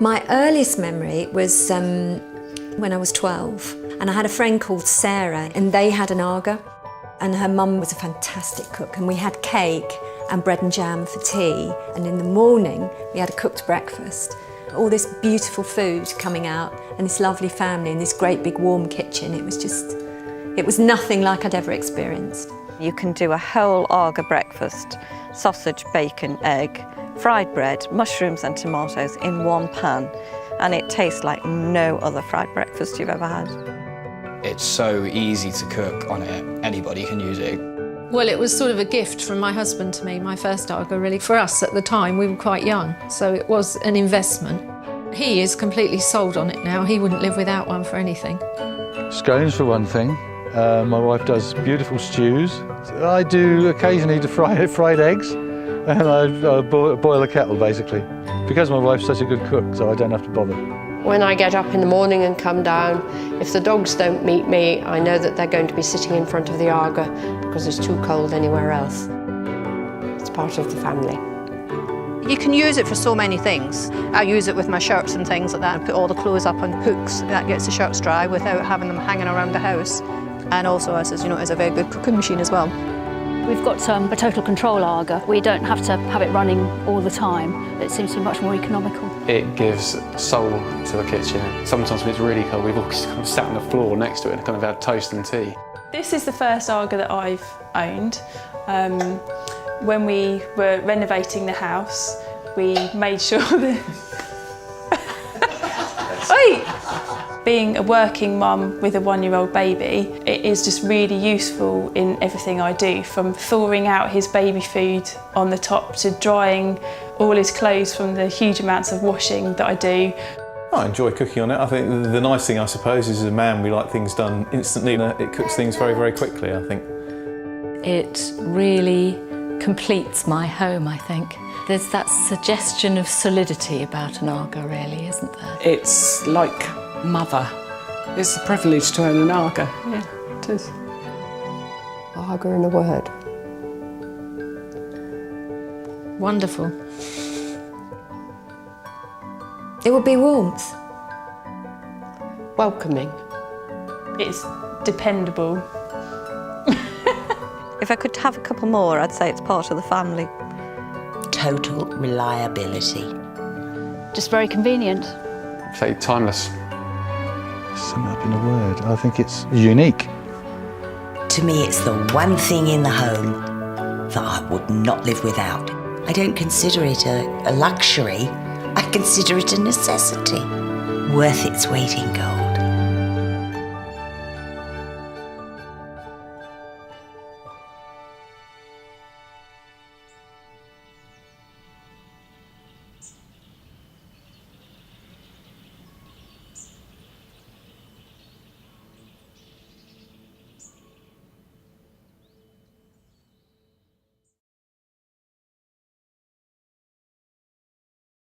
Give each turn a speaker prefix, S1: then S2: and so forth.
S1: My earliest memory was when I was 12, and I had a friend called Sarah, and they had an AGA, and her mum was a fantastic cook, and we had cake and bread and jam for tea, and in the morning we had a cooked breakfast. All this beautiful food coming out, and this lovely family in this great big warm kitchen. It was nothing like I'd ever experienced.
S2: You can do a whole AGA breakfast, sausage, bacon, egg, fried bread, mushrooms and tomatoes in one pan, and it tastes like no other fried breakfast you've ever had.
S3: It's so easy to cook on it, anybody can use it.
S4: Well, it was sort of a gift from my husband to me, my first AGA really. For us at the time, we were quite young, so it was an investment. He is completely sold on it now. He wouldn't live without one for anything.
S5: Scones for one thing. My wife does beautiful stews. I do occasionally fried eggs, and I boil a kettle basically. Because my wife's such a good cook, so I don't have to bother.
S6: When I get up in the morning and come down, if the dogs don't meet me, I know that they're going to be sitting in front of the AGA because it's too cold anywhere else. It's part of the family.
S7: You can use it for so many things. I use it with my shirts and things like that. I put all the clothes up on hooks. That gets the shirts dry without having them hanging around the house. And also, as you know, it's a very good cooking machine as well.
S8: We've got a total control AGA. We don't have to have it running all the time. It seems to be much more economical.
S9: It gives soul to a kitchen. Sometimes when it's really cold, we've all kind of sat on the floor next to it and kind of had toast and tea.
S10: This is the first AGA that I've owned. When we were renovating the house, we made sure that... Being a working mum with a 1-year-old baby, it is just really useful in everything I do, from thawing out his baby food on the top to drying all his clothes from the huge amounts of washing that I do.
S11: I enjoy cooking on it. I think the nice thing, I suppose, is as a man we like things done instantly. It cooks things very, very quickly, I think.
S12: It really completes my home, I think. There's that suggestion of solidity about an AGA, really, isn't there?
S13: It's like mother. It's a privilege to own an AGA.
S10: Yeah, it is.
S6: AGA in a word.
S4: Wonderful.
S1: It would be warmth.
S6: Welcoming.
S10: It's dependable.
S2: If I could have a couple more, I'd say it's part of the family.
S14: Total reliability.
S8: Just very convenient.
S9: I'd say timeless.
S5: Sum it up in a word. I think it's unique.
S14: To me, it's the one thing in the home that I would not live without. I don't consider it a luxury. I consider it a necessity. Worth its weight in gold.